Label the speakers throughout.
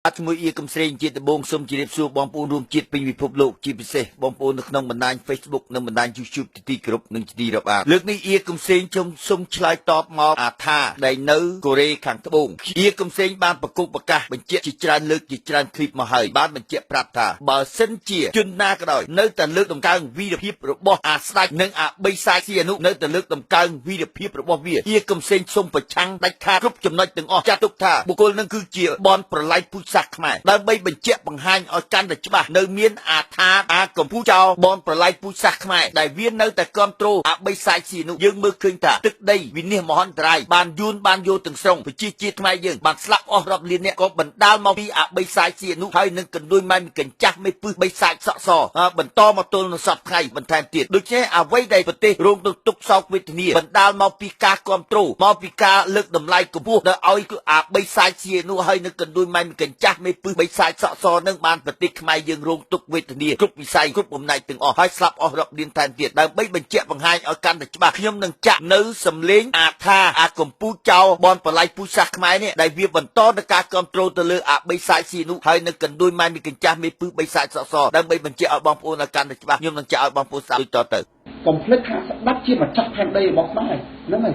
Speaker 1: ជាមួយអៀកំស្រេងជាដំបងសូមជម្រាបសួរបងប្អូនរួមជាតិពេញពិភពលោកជាពិសេសបងប្អូននៅក្នុងបណ្ដាញ Facebook និងបណ្ដាញ YouTube ទីគ្រប់និងទីរាប់អានលើកនេះអៀកំស្រេងសូមឆ្លើយតបមកអាថាដែលនៅកូរ៉េខាងត្បូងអៀកំស្រេងបានប្រកុកប្រកាសបញ្ជាក់ជាច្រើនលើកជាច្រើនคลิปមកហើយបានបញ្ជាក់ប្រាប់ថាបើសិនជាជនណាក៏ដោយនៅតែលើកតម្កើងវីរភាពរបស់អាស្ដេចនិងអាបិសាចស៊ីអនុនៅតែលើកតម្កើងវីរភាពរបស់វាអៀកំស្រេងសូមប្រឆាំងដាច់ខាតគ្រប់ចំណុចទាំងអស់ចាត់ទុកថាបុគ្គលនឹងគឺជាបនប្រឡាយពូជសាសន៍ខ្មែរដើម្បីបញ្ជាក់បង្ហាញឲ្យកាន់តែច្បាស់នៅមានអាថាអាកម្ពុជាចោលបនប្រឡាយពូជសាសន៍ខ្មែរដែលវានៅតែគ្រប់គ្រងអាបិសាចស៊ីអនុយើងមើលឃើញថាទឹកដីវិនិច្ឆ័យមហន្តរាយបានយួនបានយកទាំងស្រុងប្រជាជាតិខ្មែរយើងបានស្លាប់អស់រាប់លានអ្នកក៏បណ្ដាលមកពីអាបិសាចស៊ីអនុហើយនឹងកណ្ដួយម៉ែនកញ្ចាស់មេពឹសបិសាចសក់សបន្តមកទល់នៅសពថ្ងៃបន្ថែមទៀតដូច្នេះអ្វីដែលប្រទេសរងនឹងទុក្ខសោកវេទនាបណ្ដាលមកពីការគ្រប់គ្រងមកពីការលើកតម្លៃកម្ពស់ដល់ឲ្យគឺអាបិសាចស៊ីអនុហើយនឹងកណ្ដួយម៉ែនកញ្ចាស់មេពឹសបិសាចសក់សនឹងបានប្រទេសខ្មែរយើងរងទុក្ខវេទនាគ្រប់វិស័យគ្រប់បំណែកទាំងអស់ហើយស្លាប់អស់រាប់លានថែមទៀតដើម្បីបញ្ជាក់បង្ហាញឲ្យកាន់តែច្បាស់ខ្ញុំនឹងចាក់នៅសម្លេងអាថាអាកម្ពុជាចោលបនប្រឡាយពូជសាសន៍ខ្មែរនេះដែលវាបន្តទៅការគ្រប់គ្រងទៅលើអាបិសាចស៊ីអនុហើយនឹងកណ្ដួយម៉ែនកញ្ចាស់មេពឹសបិសាចសក់សដើម្បីបញ្ជាក់ឲ្យបងប្អូនឲ្យកាន់តែច្បាស់ខ្ញុំនឹងចាក់ឲ្យបងប្អូនស្ដាប់ដូចតទៅ
Speaker 2: កុំភ្លេចថាស្ដេចជាម្ចាស់ផែនដីរបស់ខ្មែរហ្នឹងហើ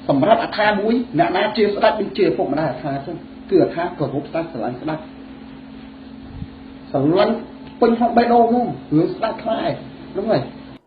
Speaker 2: យសម្រាប់អាថាមួយអ្នកណាជាស្ដេចដូចជាឪពុកម្ដាយអាថាចឹងគឺអាថាគោរពស្ដេចស្រឡាញ់ស្ដេចស្រឡាញ់ពេញក្នុងបេះដូងហ្នឹងរឿងស្ដេចខ្មែរហ្នឹងហើ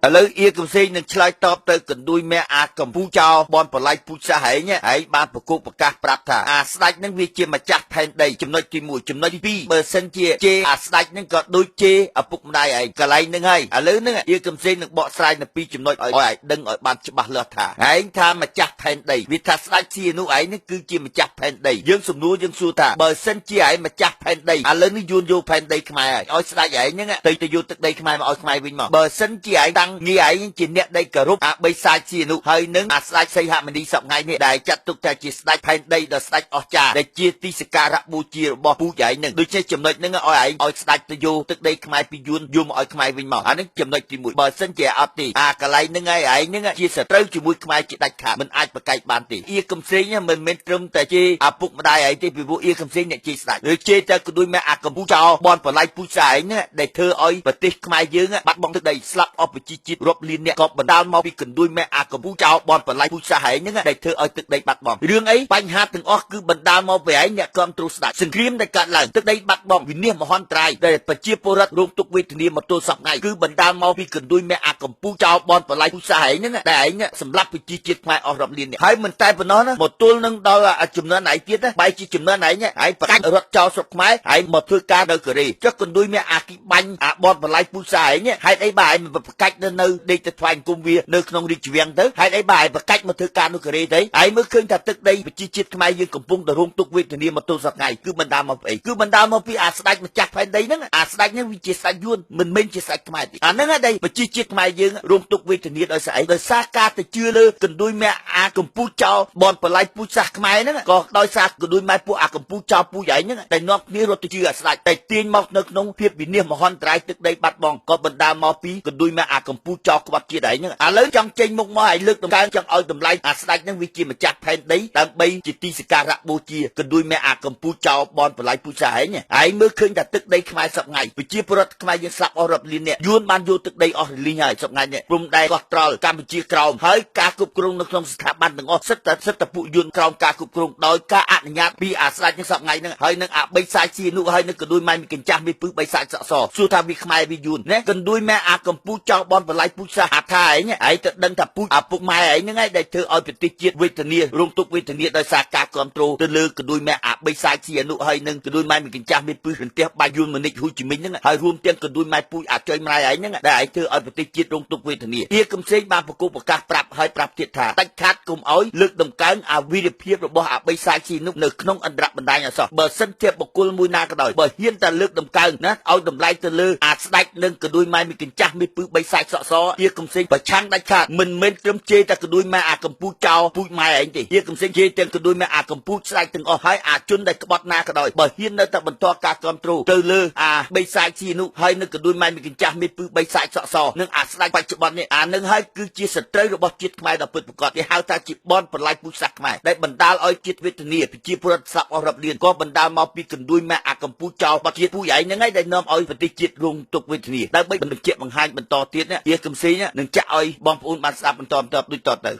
Speaker 2: យឥ
Speaker 1: ឡូវអៀកំសែងនឹងឆ្លើយតបទៅកណ្ដួយម៉ែអាកម្ពុជាចោលបនប្រឡាយពូជសាសន៍ឯងបានប្រកុកប្រកាសប្រាប់ថាអាស្ដេចនឹងវាជាម្ចាស់ផែនដីចំណុចទី1ចំណុចទី2បើសិនជាជេអាស្ដេចនឹងក៏ដូចជេឪពុកម្ដាយឯងកន្លែងនឹងហើយឥឡូវនឹងអៀកំសែងនឹងបកស្រាយនៅពីចំណុចឲ្យដឹងឲ្យបានច្បាស់លាស់ថាឯងថាម្ចាស់ផែនដីវាថាស្ដេចស៊ីនោះឯងនឹងគឺជាម្ចាស់ផែនដីយើងសំណួរយើងសួរថាបើសិនជាឯងម្ចាស់ផែនដីឥឡូវនេះយួនយកផែនដីខ្មែរឲ្យស្ដេចឯងហ្នឹងទៅយកទឹកដីខ្មែរមកឲ្យខ្មែរវិញមកបើសិនជាឯងតាំងងារឯងជាអ្នកដែលគោរពអាបិសាចស៊ីអនុហើយនឹងអាស្ដេចសីហមុនីសពថ្ងៃនេះដែលចាត់ទុកថាជាស្ដេចផែនដីដ៏ស្ដេចអស្ចារ្យដែលជាទីសក្ការៈបូជារបស់ពូជឯងនឹងដូច្នេះចំណុចហ្នឹងឲ្យឯងឲ្យស្ដេចទៅយកទឹកដីខ្មែរពីយួនយកមកឲ្យខ្មែរវិញមកអានេះចំណុចទី1បើសិនជាអត់ទេអាកន្លែងហ្នឹងឯងហ្នឹងជាសត្រូវជាមួយខ្មែរជាដាច់ខាតមិនអាចប្រកែកបានទេអៀកំសែងមិនមែនត្រឹមតែជាឪពុកម្ដាយឯងទេពីព្រោះអៀកំសែងអ្នកជាស្ដេចឬជាតែក៏ដូចម៉ែអាកម្ពុជាចោលបនប្រឡាយពូជសាសន៍ឯងហ្នឹងដែលធ្វើឲ្យប្រទេសខ្មែរយើងបាត់បង់ទឹកដីស្លាប់អស់ប្រជាជាតិរាប់លានអ្នកក៏បណ្ដាលមកពីកណ្ដួយម៉ែអាកម្ពុជាចោលបនប្រឡាយពូជសាសន៍ឯងហ្នឹងដែលធ្វើឲ្យទឹកដីបាត់បង់រឿងអីបញ្ហាទាំងអស់គឺបណ្ដាលមកពីឯងអ្នកគ្រប់គ្រងស្ដេចសង្គ្រាមដែលកើតឡើងទឹកដីបាត់បង់វិនាសមហន្តរាយដែលប្រជាពលរដ្ឋរងទុក្ខវេទនាមកទល់សពថ្ងៃគឺបណ្ដាលមកពីកណ្ដួយម៉ែអាកម្ពុជាចោលបនប្រឡាយពូជសាសន៍ឯងហ្នឹងដែលឯងសម្លាប់ប្រជាជាតិខ្មែរអស់រាប់លានអ្នកហើយមិនតែប៉ុណ្ណោះណាមកទល់នឹងដល់ចំនួនឯងទៀតបែរជាចំនួនឯងប្រកាច់រត់ចោលស្រុកខ្មែរឯងមកធ្វើការនៅកូរ៉េចុះកណ្ដួយម៉ែអាគីបាញ់អាបនប្រឡាយពូជសាសន៍ឯងហេតុអីបាទឯងប្រកាច់នៅដេកទៅថ្វាយអង្គមវានៅក្នុងរាជវាំងទៅហេតុអីបាទឯងប្រកាច់មកធ្វើការនៅកូរ៉េទៅឯងមើលឃើញថាទឹកដីប្រជាជាតិខ្មែរយើងកំពុងតែរងទុក្ខវេទនាមកទល់សប្តាហ៍គឺបណ្ដាលមកពីអីគឺបណ្ដាលមកពីអាស្ដេចម្ចាស់ផែនដីហ្នឹងអាស្ដេចហ្នឹងវាជាស្ដេចយួនមិនមែនជាស្ដេចខ្មែរទេអាហ្នឹងដែលប្រជាជាតិខ្មែរយើងរងទុក្ខវេទនាដោយសារអីដោយសារការទៅជឿលើកណ្ដួយម៉ែអាកម្ពុជាចោលបនប្រឡាយពូជសាសន៍ខ្មែរហ្នឹងក៏ដោយសារកណ្ដួយម៉ែពួកអាកម្ពុជាចោលពូជឯងហ្នឹងតែនាំគ្នារត់ទៅជឿអាស្ដេចតែទាញមកនៅក្នុងភាពវិនាសមហន្តរាយទឹកដីបាត់បង់ក៏បណ្ដាលមកពីកណ្ដួយម៉ែអាកម្ពុជាចោលក្បត់ជាតិឯងហ្នឹងឥឡូវចង់ចេញមុខមកឲ្យលើកតម្កើងចង់ឲ្យតម្លៃអាស្ដេចហ្នឹងវាជាម្ចាស់ផែនដីដើម្បីជាទីសក្ការៈបូជាកណ្ដួយម៉ែអាកម្ពុជាចោលបនប្រឡាយពូជសាសន៍ឯងឯងមើលឃើញថាទឹកដីខ្មែរសពថ្ងៃប្រជាពលរដ្ឋខ្មែរយើងស្លាប់អស់រាប់លានអ្នកយួនបានយកទឹកដីអស់រលីងហើយសពថ្ងៃនេះព្រំដែនកោះត្រល់កម្ពុជាក្រោមហើយការគ្រប់គ្រងនៅក្នុងស្ថាប័នទាំងអស់សិតតែពួកយួនក្រោមការគ្រប់គ្រងដោយការអនុញ្ញាតពីអាស្ដេចនឹងសពថ្ងៃហ្នឹងហើយនឹងអាបិសាចស៊ីអនុហើយនឹងកណ្ដួយម៉ែកញ្ចាស់មេពឹសបិសាចសក់សសួរថាវាខ្មែរវាយួនណាកណ្ដួយម៉ែអាកម្ពុជាចោលបនប្រឡាយពូជសាសន៍អាថាឯងទៅដឹងថាពូជឪពុកម៉ែឯងហ្នឹងឯងដែលធ្វើឲ្យប្រទេសជាតិវេទនារងទុក្ខវេទនាដោយសារការគ្រប់គ្រងទៅលើកណ្ដួយម៉ែអាបិសាចស៊ីអនុហើយនឹងកណ្ដួយម៉ែកញ្ចាស់មេពឹសរន្ទះបាយយួនមនិចហ៊ូជីមិញហ្នឹងហើយរួមទាំងកណ្ដួយម៉ែពូជអាចុយម៉ែឯងហ្នឹងដែលឯងធ្វើឲ្យប្រទេសជាតិរងទុក្ខវេទនាអៀកំសែងបានប្រកុកប្រកាសប្រាប់ហើយប្រាប់ទៀតថាដាច់ខាតកុំឲ្យលើកតម្កើងអាវីរភាពរបស់អាបិសាចស៊ីនុនៅក្នុងអន្តរបណ្ដាញអសោះបើសិនជាបុគ្គលមួយណាក៏ដោយបើហ៊ានតែលើកតម្កើងណាឲ្យតម្លៃទៅលើអាស្ដេចនិងកណ្ដួយម៉ែកញ្ចាស់មេពឹសបិសាចស សជាកំសេងប្រឆាំងដាច់ខាតមិនមែនត្រឹមជេរតែកដួយម៉ែអាកំពូចចោលពូជម៉ែឯងទេជាកំសេងជេរទាំងកដួយម៉ែអាកំពូចស្ដាច់ទាំងអស់ហើយអាជនដែលក្បត់ណាក៏ដោយបើហ៊ាននៅតែបន្តការគ្រប់គ្រងទៅលើអាបីសាយស៊ីនោះហើយនៅកដួយម៉ែមានកញ្ចាស់មានពឹសបីសាយសនឹងអាស្ដាច់បច្ចុប្បន្ននេះអានឹងហើយគឺជាសត្រូវរបស់ជាតិខ្មែរដ៏ពិតប្រាកដគេហៅថាជាបនប្រឡាយពូជសាសន៍ខ្មែរដែលបណ្ដាលឲ្យជាតិវេទនាប្រជាពលរដ្ឋស្លាប់អស់រាប់លានក៏បណ្ដាលមកពីកណ្ដួយម៉ែអាកំពូចចោលបាត់ជាតិពូជឯងហ្នឹងហើយដែលនាំឲ្យប្រទេសជាតិរងទុក្ខវេទនាដើម្បីបញ្ជាក់បង្ហាញបន្តទៀតនេះជាកំសេងនឹងចាក់ឲ្យបងប្អូនបានស្ដាប់បន្តដូចតទៅ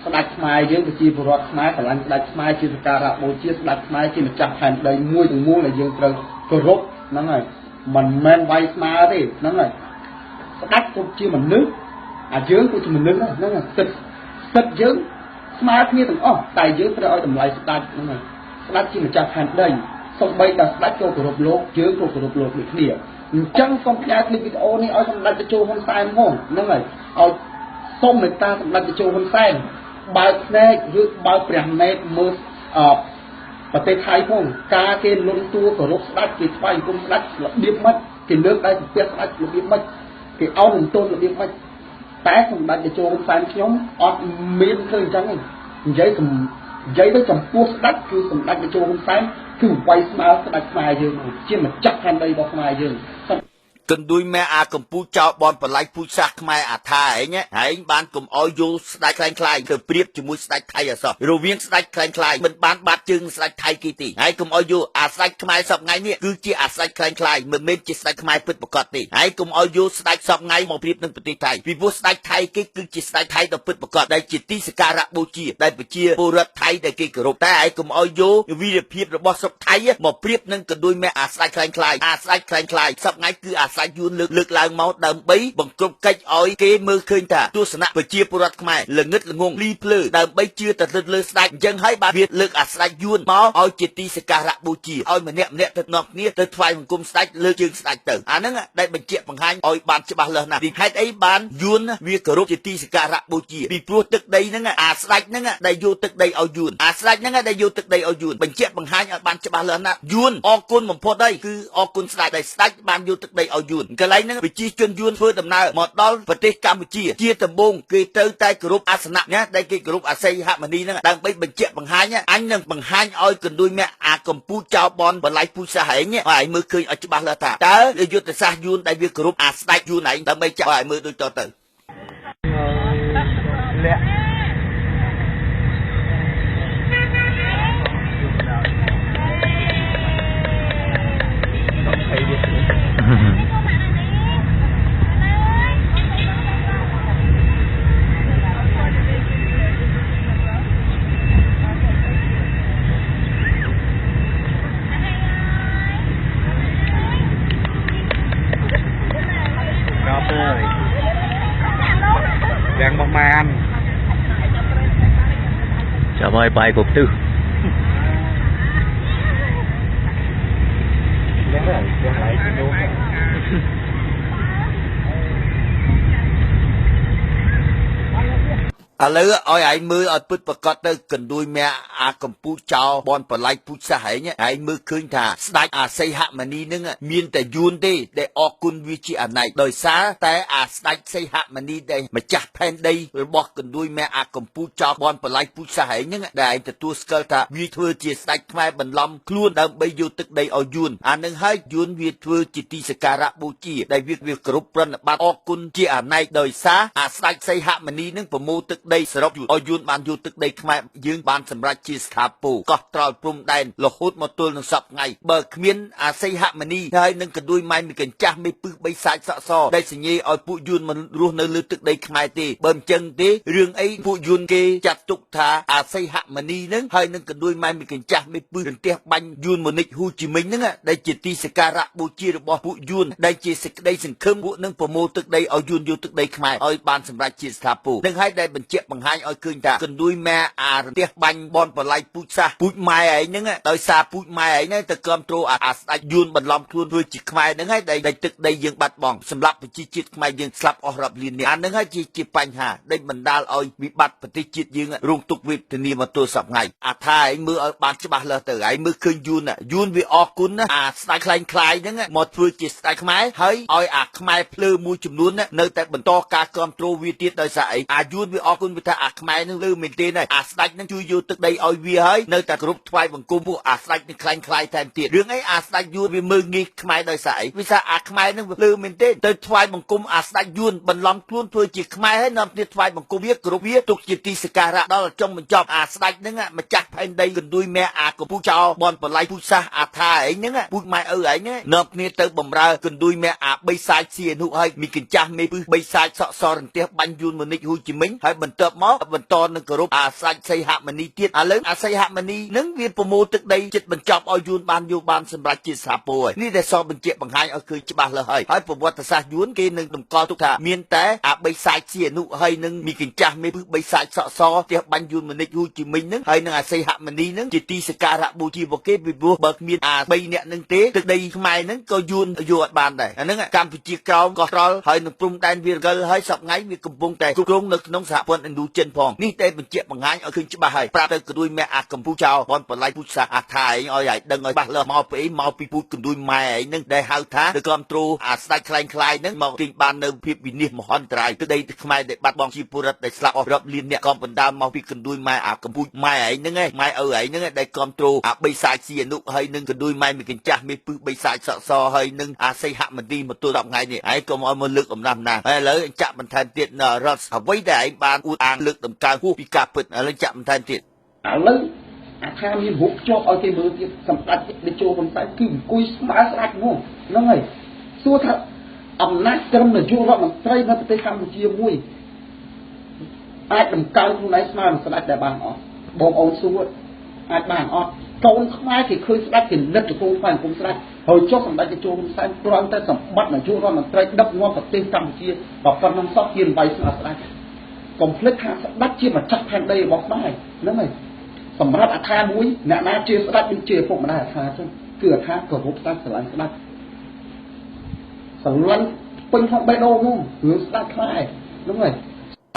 Speaker 2: ស្ដេចខ្មែរយើងប្រជាពលរដ្ឋខ្មែរស្រឡាញ់ស្ដេចខ្មែរជាសក្ការបូជាស្ដេចខ្មែរជាម្ចាស់ផែនដីមួយទាំងមូលដែលយើងត្រូវគោរពហ្នឹងហើយមិនមែនវាយស្មើទេហ្នឹងហើយស្ដេចក៏ជាមនុស្សអាយើងក៏ជាមនុស្សដែរហ្នឹងហើយសិទ្ធិយើងស្មើគ្នាទាំងអស់តែយើងត្រូវឲ្យតម្លៃស្ដេចហ្នឹងហើយស្ដេចជាម្ចាស់ផែនដីសូម្បីតែស្ដេចក៏គោរពលោកយើងក៏គោរពលោកដូចគ្នាអញ្ចឹងសូមផ្ញើคลิปវីដេអូនេះឲ្យសម្ដេចតេជោហ៊ុនសែនហ្មងហ្នឹងហើយឲ្យសូមមេត្តាសម្ដេចតេជោហ៊ុនសែនបើកភ្នែកឬបើកព្រះណេតមើលប្រទេសថៃផងការគេលន់តួគោរពស្ដេចគេថ្វាយគុំស្ដេចរបៀបម៉េចគេលើកដៃទៅពាក្យស្ដេចរបៀបម៉េចគេអោនរំទោនរបៀបម៉េចតែសម្ដេចតេជោហ៊ុនសែនខ្ញុំអត់មានឃើញអញ្ចឹងទេនិយាយទៅចំពោះស្ដេចគឺសម្ដេចតេជោហ៊ុនសែនគឺវាយស្មើស្ដេចខ្មែរយើងជាម្ចាស់ផែនដីរបស់ខ្មែរយើង
Speaker 1: កណ្ដួយម៉ែអាកំពូចចោលបនប្រឡាយពូជសាសខ្មែរអាថាឯងបានកុំអោយយល់ស្ដេចខ្លាំងៗទៅប្រៀបជាមួយស្ដេចថៃអសោះរវាងស្ដេចខ្លាំងៗមិនបានបាត់ជើងស្ដេចថៃគេទេហើយកុំអោយយល់អាស្ដេចខ្មែរសពថ្ងៃនេះគឺជាអាស្ដេចខ្លាំងៗមិនមែនជាស្ដេចខ្មែរពិតប្រាកដទេហើយកុំអោយយល់ស្ដេចសពថ្ងៃមកប្រៀបនឹងប្រទេសថៃពីព្រោះស្ដេចថៃគេគឺជាស្ដេចថៃដ៏ពិតប្រាកដដែលជាទីសក្ការៈបូជាដែលប្រជាពលរដ្ឋថៃដែលគេគោរពតែហើយកុំអោយយល់វីរភាពរបស់ស្រុកថៃមកប្រៀបនឹងកណ្ដួយម៉ែអាស្ដេចខ្លាំងៗអាស្ដេចខ្លាំងៗសពថ្ងៃគឺអាស្ដេចយួនលើកឡើងមកដើម្បីបង្ក្រប់កិច្ចឲ្យគេមើលឃើញថាទស្សនៈប្រជាពលរដ្ឋខ្មែរល្ងឹតល្ងងលីភ្លើដើម្បីជឿទៅលើស្ដេចអញ្ចឹងហើយបានវាលើកអាស្ដេចយួនមកឲ្យជាទីសក្ការៈបូជាឲ្យម្នាក់ទៅនាំគ្នាទៅថ្វាយបង្គំស្ដេចលើកជើងស្ដេចទៅអាហ្នឹងដែលបញ្ជាក់បង្ហាញឲ្យបានច្បាស់លាស់ណាស់ពីហេតុអីបានយួនវាគោរពជាទីសក្ការៈបូជាពីព្រោះទឹកដីហ្នឹងអាស្ដេចហ្នឹងដែលយកទឹកដីឲ្យយួនអាស្ដេចហ្នឹងដែលយកទឹកដីឲ្យយួនបញ្ជាក់បង្ហាញឲ្យបានច្បាស់លាស់ណាស់យួនអរគុណបំផុតហើយគឺអរគុណស្ដេចដែលស្ដេចបានយកទឹកដីឲ្យយួនកន្លែងហ្នឹងប្រជាជនយួនធ្វើដំណើរមកដល់ប្រទេសកម្ពុជាជាដំបូងគេត្រូវតែគោរពអាសនៈណាដែលគេគោរពអាស័យហមុនីហ្នឹងដើម្បីបញ្ជាក់បង្ហាញអញនឹងបង្ហាញឲ្យកណ្ដួយម៉ែអាកំពូចចោលបនបល័យពូជសាសឯងឲ្យមើលឃើញឲ្យច្បាស់លាស់ថាតើយុទ្ធសាស្ត្រយួនដែលវាគោរពអាស្ដេចយួនឯងដើម្បីចាប់ឲ្យមើលដូចតទៅលាក់
Speaker 2: ទាំងបោះម៉ាន
Speaker 3: ចាំឲ្យបាយគ្រប់ទិស
Speaker 2: យ៉ាងណាយ៉ាងไรនោះ
Speaker 1: ឥឡូវឲ្យឯងមើលឲ្យពិតប្រកបទៅកណ្ដួយម៉ែអាកំពូចចោលបនប្រឡាយពូជសាសឯងឯងមើលឃើញថាស្ដេចអាស័យហមុនីនឹងមានតែយួនទេដែលអរគុណវាជាអណែកដោយសារតែអាស្ដេចស័យហមុនីដែលម្ចាស់ផែនដីរបស់កណ្ដួយម៉ែអាកំពូចចោលបនប្រឡាយពូជសាសឯងហ្នឹងដែលឯងទទួលស្គាល់ថាវាធ្វើជាស្ដេចខ្មែរបន្លំខ្លួនដើម្បីយកទឹកដីឲ្យយួនអានឹងហើយយួនវាធ្វើជាទីសក្ការៈបូជាដែលវាគ្រប់ប្រណិប័តអរគុណជាអណែកដោយសារអាស្ដេចស័យហមុនីនឹងប្រមូលទឹកដីសរុបឲ្យយួនបានយកទឹកដីខ្មែរយើងបានសម្រេចជាស្ថាពរកោះត្រល់ព្រំដែនរហូតមកទល់នឹងសពថ្ងៃបើគ្មានអាស័យហមុនីហើយនឹងកណ្ដួយម៉ែមានកញ្ចាស់មេពឹសបីសាច់សក់សដែលសញ្ញេឲ្យពួកយួនមិនរស់នៅលើទឹកដីខ្មែរទេបើមិនចឹងទេរឿងអីពួកយួនគេចាត់ទុកថាអាស័យហមុនីនឹងហើយនឹងកណ្ដួយម៉ែមានកញ្ចាស់មេពឹសរន្ទះបាញ់យួនមូនិចហ៊ូជីមិញនឹងដែលជាទីសក្ការៈបូជារបស់ពួកយួនដែលជាសេចក្តីសង្ឃឹមពួកនឹងប្រមូលទឹកដីឲ្យយួនយកទឹកដីខ្មែរឲ្យបានសម្រេចជាស្ថាពរនឹងហើយដែលបញ្ជាក់ បង្ហាញឲ្យឃើញថាកណ្ដួយម៉ែអារទេសបាញ់បនបល័យពូជសាសពូជម៉ែឯងហ្នឹងដោយសារពូជម៉ែឯងហ្នឹងទៅគ្រប់គ្រងអាស្ដេចយួនបន្លំខ្លួនធ្វើជាខ្មែរហ្នឹងហើយដែលទឹកដីយើងបាត់បង់សម្រាប់ប្រជាជាតិខ្មែរយើងស្លាប់អស់រាប់លាននាក់អាហ្នឹងហើយជាបញ្ហាដែលបណ្ដាលឲ្យវិបត្តិប្រទេសជាតិយើងរងទុក្ខវេទនាមកទល់សពថ្ងៃអាថាឯងមើលឲ្យបានច្បាស់លាស់ទៅឯងមើលឃើញយួនវាអរគុណណាអាស្ដេចខ្លែងខ្លាយហ្នឹងមកធ្វើជាស្ដេចខ្មែរហើយឲ្យអាខ្មែរភ្លើមួយចំនួននៅតែបន្តការគ្រប់គ្រងវាទៀតដោយសារអីអាយួនវាអរគុណវាថាអាខ្មែរនឹងលើមែនទេណាអាស្ដេចនឹងជួយយកទឹកដីឲ្យវាហើយនៅតែគ្រប់ថ្វាយបង្គំពួកអាស្ដេចនឹងខ្លែងខ្លាយថែមទៀតរឿងអីអាស្ដេចយួនវាមើងងាយខ្មែរដោយសារអីវាថាអាខ្មែរនឹងលើមែនទេទៅថ្វាយបង្គំអាស្ដេចយួនបន្លំខ្លួនធ្វើជាខ្មែរហើយនាំគ្នាថ្វាយបង្គំវាគ្រប់វាទុកជាទីសក្ការៈដល់ចុងបញ្ចប់អាស្ដេចនឹងម្ចាស់ផែនដីកណ្ដួយម៉ែអាកំពូចោបនបល័យពូជសាសអាថាឯងហ្នឹងពូជម៉ែឪឯងនាំគ្នាទៅបំរើកណ្ដួយម៉ែអាបីសាច់ស៊ីអនុហើយមីកញ្ចាស់មេពឹសបីសាច់សក់សរន្ទះបាញ់យួនមនិចហ៊ូជីមិញហើយបន្ទាប់មកបន្តនឹងគោរពអាស្ដេចសីហមុនីទៀតឥឡូវអាសីហមុនីនឹងវាប្រមូលទឹកដីចិត្តបញ្ចប់ឲ្យយួនបានយកបានសម្រាប់ជាសហពលហើយនេះដែលសបញ្ជាក់បង្ហាញឲ្យឃើញច្បាស់លាស់ហើយប្រវត្តិសាស្ត្រយួនគេនឹងតម្កល់ទុកថាមានតែអាបីសាច់ស៊ីអនុហើយនឹងមីកញ្ចាស់មេពឹសបីសាច់សក់សរផ្ទះបាញ់យួនមនិចហ៊ូជីមិញនឹងហើយនឹងអាសីហមុនីនឹងជាទីសក្ការៈបូជាពួកគេពីព្រោះបើគ្មានអា3នាក់នឹងទេទឹកដីខ្មែរនឹងក៏យួនយកអត់បានដែរអាហ្នឹងកម្ពុជាក្រោមក៏ត្រល់ហើយនឹងព្រំដែនវារកិលហើយសប្ងៃវាកំពុងតែគ្រប់គ្រងនៅក្នុងសហព័ន្ធឥណ្ឌូចិនផងនេះតែបញ្ជាក់បង្ហាញឲ្យឃើញច្បាស់ហើយប្រាប់ទៅកណ្ដួយម៉ែអាកម្ពុជាចោបនបល័យពូជសាសអាថាឯងឲ្យដឹងឲ្យច្បាស់លាស់មកពីអីមកពីពូជកណ្ដួយម៉ែឯងនឹងដែលហៅថាទៅគ្រប់គ្រងអាស្ដេចខ្លែងខ្លាយនឹងមកទិញបាននៅភាពវិនិច្ឆ័យមហន្តរាយទឹកដីខ្មែរដែលបាត់បង់ជីវពលរដ្ឋដែលស្លាប់អស់រាប់លានអ្នកក៏បណ្ដាលមកពីកណ្ដួយម៉ែអាកម្ពុជាម៉ែឯងហ្នឹងឯងម៉ែឪឯងហ្នឹងដែលគ្រប់គ្រងអាបីសាច់ស៊ីអនុហើយនឹងកណ្ដួយម៉ែមីកញ្ចាស់មេពឹសបីសាច់សក់សហើយនឹងអាសីហមុនីមកទល់10ថ្ងៃនេះឯងក៏មកលើកអំណះណាហើយឥឡូវចាក់បន្ថែមទៀតនៅរត់អ្វីដែលឯងបានអួតអាងលើកដំកើងហួសពីការពិតឥឡូវចាក់បន្ថែមទៀត
Speaker 2: ឥឡូវអាថាមានរូបជាប់ឲ្យគេមើលទៀតសម្ដេចតេជោហ៊ុនសែនគឺអង្គុយស្មើស្ដាច់ហ្មងហ្នឹងហើយសួរថាអំណាចត្រឹមនាយករដ្ឋមន្ត្រីនៅប្រទេសកម្ពុជាមួយអាចដំកើងខ្លួនឯងស្មើនឹងស្ដេចដែលបានអត់បងអូនសួរអាចបានអត់កូនខ្មែរគេឃើញស្ដេចគេលិតទៅកូនខ្មែរគុំស្ដេចហើយចុះសម្ដេចតេជោហ៊ុនសែនគ្រាន់តែសម្បត្តិនាយករដ្ឋមន្ត្រីដឹកនាំប្រទេសកម្ពុជាបើប៉ុណ្ណឹងសោះជាបាយស្អាតស្ដេចកុំភ្លេចថាស្ដេចជាម្ចាស់ផែនដីរបស់ខ្មែរហ្នឹងហើយសម្រាប់អាថាមួយអ្នកណាជាស្ដេចដូចជាឪពុកម្ដាយអាថាចឹងគឺអាថាគោរពស្ដេចស្រឡាញ់ស្ដេចស្រឡាញ់ពេញក្នុងបេះដូងហ្នឹងរឿងស្ដេចខ្មែរហ្នឹងហើយ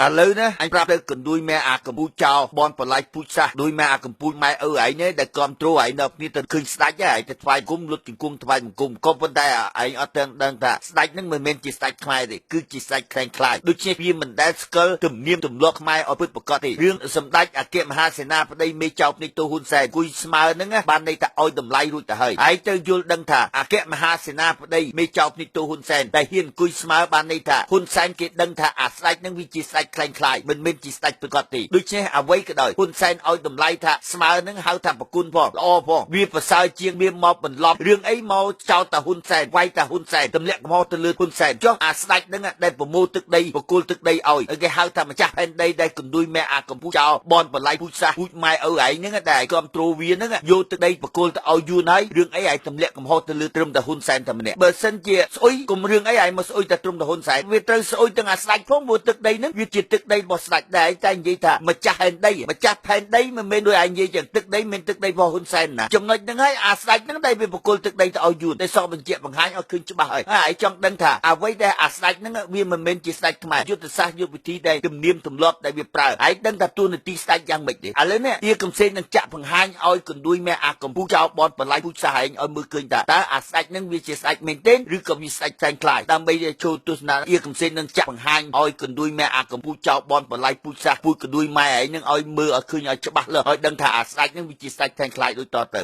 Speaker 1: ឥឡូវណាអញប្រាប់ទៅកណ្ដួយម៉ែអាកម្ពុជាចោបនបល័យពូជសាសដោយម៉ែអាកម្ពុជាម៉ែឪឯងនេះដែលគ្រប់គ្រងឯងនៅគ្នាទៅឃើញស្ដេចឯងទៅថ្វាយគុំលុតជង្គង់ថ្វាយបង្គំក៏ប៉ុន្តែឯងអត់ទាំងដឹងថាស្ដេចនឹងមិនមែនជាស្ដេចខ្មែរទេគឺជាស្ដេចខ្លែងខ្លាយដូចជាវាមិនដែលស្គាល់ទំនៀមទម្លាប់ខ្មែរឲ្យពិតប្រាកដទេរឿងសម្ដេចអគ្គមហាសេនាបតីមេចៅភ្នែកតូហ៊ុនសែនគួយស្មើនឹងបានន័យថាឲ្យតម្លៃរួចទៅហើយឯងទៅយល់ដឹងថាអគ្គមហាសេនាបតីមេចៅភ្នែកតូហ៊ុនសែនតែហ៊ានគួយស្មើបានន័យថាហ៊ុនសែនគេដឹងថាអាស្ដេចនឹងវាជាស្ដេចខ្លែងខ្លាយមិនមានជាស្ដេចប្រកបទេដូច្នេះអ្វីក៏ដោយហ៊ុនសែនឲ្យតម្លៃថាស្មើនឹងហៅថាប្រគុណផងល្អផងវាប្រសើរជាងវាមកបន្លប់រឿងអីមកចោទតាហ៊ុនសែនវាយតាហ៊ុនសែនទម្លាក់កំហុសទៅលើហ៊ុនសែនចុះអាស្ដេចនឹងដែលប្រមូលទឹកដីបកគលទឹកដីឲ្យគេហៅថាម្ចាស់ផែនដីដែលកណ្ដួយម៉ែអាកម្ពុជាចោបនបល័យពូជសាសពូជម៉ែឪឯងហ្នឹងដែលគ្រប់គ្រងវាហ្នឹងយកទឹកដីបកគលទៅឲ្យយួនហើយរឿងអីឯងទម្លាក់កំហុសទៅលើត្រឹមតាហ៊ុនសែនតែម្នាក់បើសិនជាស្អុយកុំរឿងអីឯងមកស្អុយតែត្រឹមតាហ៊ុនសែនវាត្រូវស្អុយទាំងអាស្ដេចផងព្រោះទឹកដីហ្នឹងវាជាទឹកដីរបស់ស្ដេចដែរតែនិយាយថាម្ចាស់ផែនដីមិនមែនដូចឯងនិយាយចឹងទឹកដីមិនទឹកដីរបស់ហ៊ុនសែនណាចំណុចហ្នឹងហើយអាស្ដេចហ្នឹងដែលវាបកគលទឹកដីទៅឲ្យយួនតែសបញ្ជាក់បង្ហាញឲ្យឃើញច្បាស់ហើយឯងចង់ដឹងថាអ្វីដែលអាស្ដេចហ្នឹងវាមិនមែនជាស្ដេចខ្មែរយុទ្ធសាស្ត្រយុទ្ធវិធីដែលទំនៀមទម្លាប់ដែលវាប្រើឯងដឹងថាទួលនីតិស្ដេចយ៉ាងម៉េចទេឥឡូវនេះជាកំសែងនឹងចាក់បង្ហាញឲ្យកណ្ដួយម៉ែអាកម្ពុជាចោបនបល័យពូជសាសឯងឲ្យមើលឃើញថាតើអាស្ដេចហ្នឹងវាជាស្ដេចមែនទេឬក៏វាស្ដេចខ្លែងខ្លាយដើម្បីចូលទស្សនាជាកំសែងនឹងចាក់បង្ហាញឲ្យកណ្ដួយម៉ែអាកម្ពុជាចោបនបល័យពូជសាសពូជកណ្ដួយម៉ែឯងនឹងឲ្យមើលឲ្យឃើញឲ្យច្បាស់លាស់ឲ្យដឹងថាអាស្ដេចនឹងវាជាស្ដេចខ្លែងខ្លាយដូចតទៅ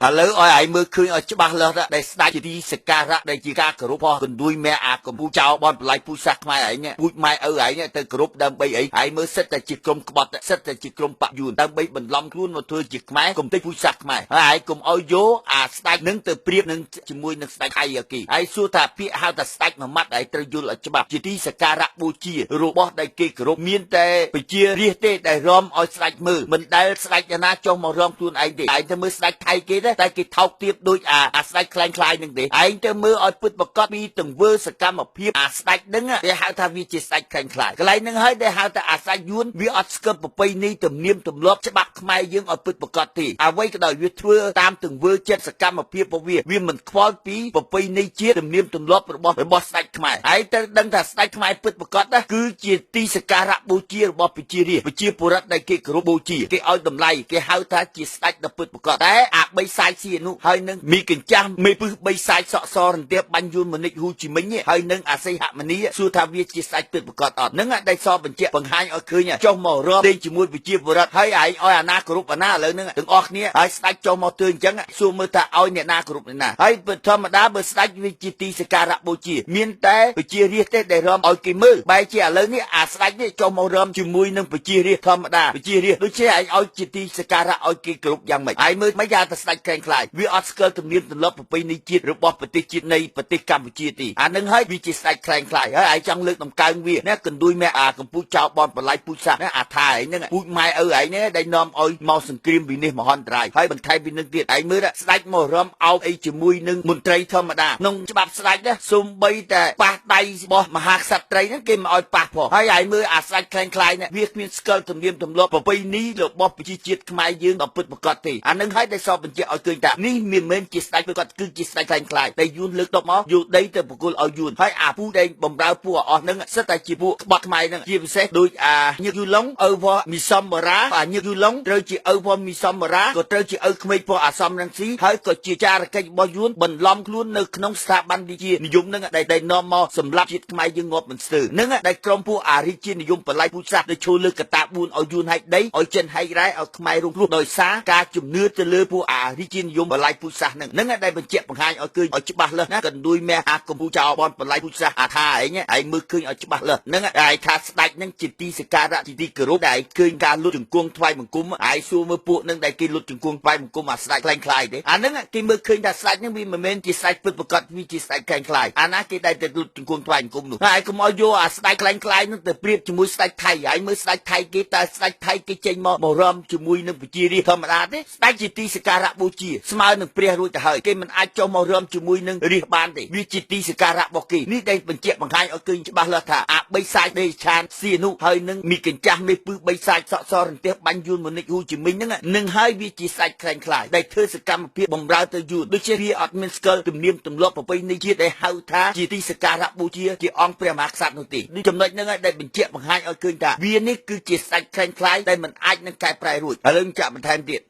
Speaker 1: ឥឡូវឲ្យឯងមើលឃើញឲ្យច្បាស់លាស់ដែលស្ដេចជាទីសក្ការៈដែលជាការគោរពផងកណ្ដួយមេអាកម្ពុជាចៅបនបល័យពូជសាសខ្មែរឯងពូជម៉ែឪឯងទៅគោរពដើម្បីអីឯងមើលសិតតែជាក្រុមក្បត់សិតតែជាក្រុមបកយួនដើម្បីបន្លំខ្លួនមកធ្វើជាខ្មែរកុំតិចពូជសាសខ្មែរហើយឯងកុំឲ្យយកអាស្ដេចនឹងទៅប្រៀបនឹងជាមួយនឹងស្ដេចថៃអាគីហើយសួរថាពាក្យហៅថាស្ដេចមួយម៉ាត់ឯងត្រូវយល់ឲ្យច្បាស់ជាទីសក្ការៈបូជារបស់ដែលគេគោរពមានតែប្រជារាស្ត្រទេដែលរំឲ្យស្ដេចមើលមិនដែលស្ដេចណាចុះមករំខ្លួនឯងទេឯងទៅមើលស្ដេចថៃគេទេតែគេថោកទាបដូចអាស្ដេចខ្លាំងខ្លាយនឹងទេឯងទៅមើលឲ្យពិតប្រកបពីទង្វើសកម្មភាពអាស្ដេចនឹងគេហៅថាវាជាស្ដេចខ្លាំងខ្លាយកន្លែងនឹងហើយដែលហៅថាអាស្ដេចយួនវាអត់ស្គប់ប្រពៃណីទំនៀមទម្លាប់ច្បាប់ខ្មែរយើងឲ្យពិតប្រកបទេអ្វីក៏ដោយវាធ្វើតាមទង្វើចិត្តសកម្មភាពរបស់វាមិនខ្វល់ពីប្រពៃណីជាតិទំនៀមទម្លាប់របស់ស្ដេចខ្មែរហើយទៅដឹងថាស្ដេចខ្មែរពិតប្រកបណាគឺជាទីសក្ការៈបូជារបស់ប្រជារាស្ត្រប្រជាពលរដ្ឋដែលគេគោរពបូជាគេឲ្យតម្លៃគេហៅថាជាស្ដេចដ៏ពិតប្រកបតែអាបីសាយស៊ីអនុហើយនឹងមីកញ្ចាស់មេពឹសបីសាយសក់សរន្ទះបាញ់យួនមនិចហ៊ូជីមិញហើយនឹងអាស័យហមនីសួរថាវាជាស្ដេចពិតប្រកបអត់នឹងដែលសបញ្ជាក់បង្ហាញឲ្យឃើញចុះមករំលេងជាមួយប្រជាពលរដ្ឋហើយឯងឲ្យអាណាគោរពអាណាឥឡូវនឹងទាំងអស់គ្នាហើយស្ដេចចុះមកទើអញ្ចឹងសួរមើលថាឲ្យអ្នកណាគោរពអ្នកណាហើយធម្មតាបើស្ដេចវាជាទីសក្ការៈបូជាមានតែប្រជារាស្ត្រទេដែលរំឲ្យគេមើលបែរជាឥឡូវនេះអាស្ដេចនេះចុះមករំជាមួយនឹងប្រជារាស្ត្រធម្មតាប្រជារាស្ត្រដូចជាឯងឲ្យជាទីសក្ការៈឲ្យគេគោរពយ៉ាងម៉េចហើយមើលមិនយ៉ាងតែស្ដេចខ្លាំងខ្លាយវាអត់ស្គាល់ទំនៀមទម្លាប់ប្រពៃណីជាតិរបស់ប្រទេសជាតិនៃប្រទេសកម្ពុជាទេអានឹងហើយវាជាស្ដេចខ្លាំងខ្លាយហើយឯងចង់លើកតម្កើងវាណាកណ្ដួយមេអាកម្ពុជាចៅបនបល័យពូជសាសណាអាថាឯងហ្នឹងពូជម៉ែឪឯងនេះដែលនាំឲ្យមកសង្គ្រាមវិនិច្ឆ័យមហន្តរាយហើយបន្ថែមពីនឹងទៀតឯងមើលស្ដេចមករំអោបអីជាមួយនឹងមន្ត្រីធម្មតាក្នុងច្បាប់ស្ដេចណាសូម្បីតែប៉ះដៃរបស់មហាក្សត្រីហ្នឹងគេមិនឲ្យប៉ះផងហើយឯងមើលអាស្ដេចខ្លាំងខ្លាយនេះវាគ្មានស្គាល់ទំនៀមទម្លាប់ប្រពៃណីរបស់ប្រជាជាតិខ្មែរយើងដល់ពិតប្រាកដទេអានឹងហើយដែលសពបញ្ជាក់ឲ្យឃើញថានេះមិនមែនជាស្ដេចប្រកបគឺជាស្ដេចខ្លាំងខ្លាយតែយួនលើកតបមកយកដីទៅបកគលឲ្យយួនហើយអាពូដែលបំរើពួកអស់ហ្នឹងសិតតែជាពួកក្បត់ខ្មែរហ្នឹងជាពិសេសដូចអាញឹកយូឡុងឪវ៉មីសំបារ៉ាអាញឹកយូឡុងត្រូវជាឪវ៉មីសំបារ៉ាក៏ត្រូវជាឪក្មេកពួកអាសំរងស៊ីហើយក៏ជាចារកិច្ចរបស់យួនបន្លំខ្លួននៅក្នុងស្ថាប័នវិជានិយមហ្នឹងដែលនាំមកសម្រាប់ជាតិខ្មែរយើងងាប់មិនស្ទើរហ្នឹងដែលក្រុមពួកអារិជានិយមបល័យពូជសាសន៍ដែលឈោលើកតា4ឲ្យយួនហែកដីឲ្យចិនហែករ៉ែឲ្យខ្មែររងគ្រោះដោយសារការជំនឿទៅលើពួកអារិជានិយមបល័យពូជសាសន៍ហ្នឹងដែលបញ្ជាក់បង្ហាញឲ្យឃើញឲ្យច្បាស់លាស់ណាកណ្ដួយមេអាកម្ពុជាចៅបនបល័យពូជសាសន៍អាថាឯងឯងមើលឃើញឲ្យច្បាស់លាស់ហ្នឹងឯងថាស្ដេចហ្នឹងជាទីសក្ការៈជាទីគោរពដែលឃើញការលុតជង្គង់ថ្វាយបង្គំឯងសួរមើលពួកហ្នឹងដែលគេលុតជង្គង់ថ្វាយបង្គំអាស្ដេចខ្លាំងខ្លាយទេអាហ្នឹងគេមើលឃើញថាស្ដេចហ្នឹងវាមិនមែនជាស្ដេចពិតប្រាកដវាជាស្ដេចខ្លាំងខ្លាយអាណាគេដែលទៅលុតជង្គង់ថ្វាយបង្គំនោះហើយកុំឲ្យយកអាស្ដេចខ្លាំងខ្លាយហ្នឹងទៅប្រៀបជាមួយស្ដេចថៃឯងមើលស្ដេចថៃគេតើស្ដេចថៃគេចេញមករំជាមួយនឹងប្រជារាស្ត្រធម្មតាទេស្ដេចជាទីសក្ការៈបូជាស្មើនឹងព្រះរួចទៅហើយគេមិនអាចចុះមករំជាមួយនឹងរាស្ត្របានទេវាជាទីសក្ការៈរបស់គេនេះដែលបញ្ជាក់បង្ហាញឲ្យឃើញច្បាស់លាស់ថាអាបីសាយដេឆានសៀនុហើយនឹងមីកញ្ចាស់មេពឹសបីសាយសក់សរន្ទះបាញ់យួនមនិចហ៊ូជីមិញហ្នឹងនឹងហើយវាជាស្ដេចខ្លាំងខ្លាយដែលធ្វើសកម្មភាពបំរើទៅយួនដូចជាវាអត់មានស្គាល់ទំនៀមទម្លាប់ប្រពៃណីជាតិដែលហៅថាជាទីសក្ការៈបូជាជាអង្គព្រះមហាក្សត្រនោះទេនេះចំណុចហ្នឹងហើយដែលបញ្ជាក់បង្ហាញឲ្យឃើញថាវានេះគឺជាស្ដេចខ្លាំងខ្លាយដែលមិនអាចនឹងកែប្រែរួចឥឡូវចាក់បន្ថែមទៀត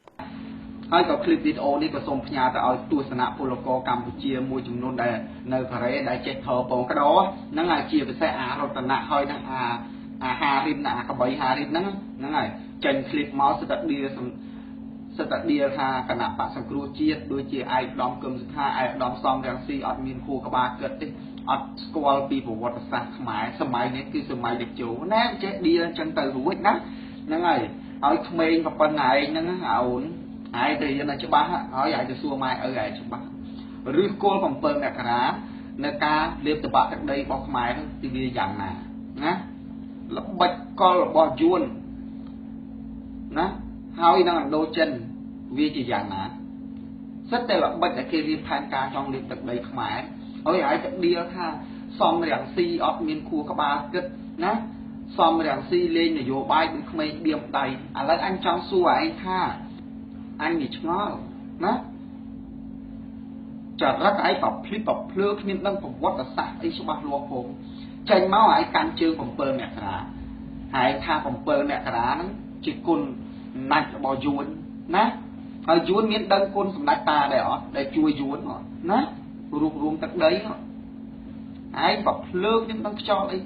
Speaker 2: ហើយក៏คลิปវីដេអូនេះក៏សូមផ្ញើទៅឲ្យទស្សនៈពលករកម្ពុជាមួយចំនួនដែលនៅកូរ៉េដែលចេះថតពងក្តោហ្នឹងហើយជាពិសេសអារតនៈហើយនឹងអាហារីមណាអាកបីហារីមហ្នឹងហើយចេញคลิปមកសិតតែឌីលថាគណៈបកសង្គ្រោះជាតិដូចជាឯកឧត្តមគឹមសុខាឯកឧត្តមសំរងស៊ីអត់មានគូក្បាលគិតទេអត់ស្គាល់ពីប្រវត្តិសាស្ត្រខ្មែរសម័យនេះគឺសម័យតេជោណាចេះឌីលអញ្ចឹងទៅរួចណាហ្នឹងហើយឲ្យក្មេងក៏ប៉ុណ្ណាឯងហ្នឹងអូនឯងទៅរៀនឲ្យច្បាស់ហើយឯងទៅសួរម៉ែឪឯងច្បាស់ឬគោល7មករានៅការលេបតបាក់ទឹកដីរបស់ខ្មែរហ្នឹងទីវាយ៉ាងណាណាល្បិចកលរបស់យួនណាហើយនឹងឥណ្ឌូចិនវាជាយ៉ាងណាសិតតែល្បិចតែគេរៀបផែនការចង់លេបទឹកដីខ្មែរហើយឯងទៅឌីលថាសំរងស៊ីអត់មានគួរក្បាលគិតណាសំរងស៊ីលេងនយោបាយដូចក្មេងបៀមដៃឥឡូវអញចង់សួរឯងថាអញនិយាយឆ្ងល់ណាចរិតឯងប្រភ្លិបប្រភ្លើគ្មានដឹងប្រវត្តិសាស្ត្រអីច្បាស់លាស់ផងចេញមកឯងកាន់ជើង7មករាហើយថា7មករាហ្នឹងជាគុណណាច់របស់យួនណាហើយយួនមានដឹងគុណសម្ដេចតាដែរអត់ដែលជួយយួនអត់ណារួមទឹកដីឯងប្រភ្លើគ្មានដឹងខ្យល់អី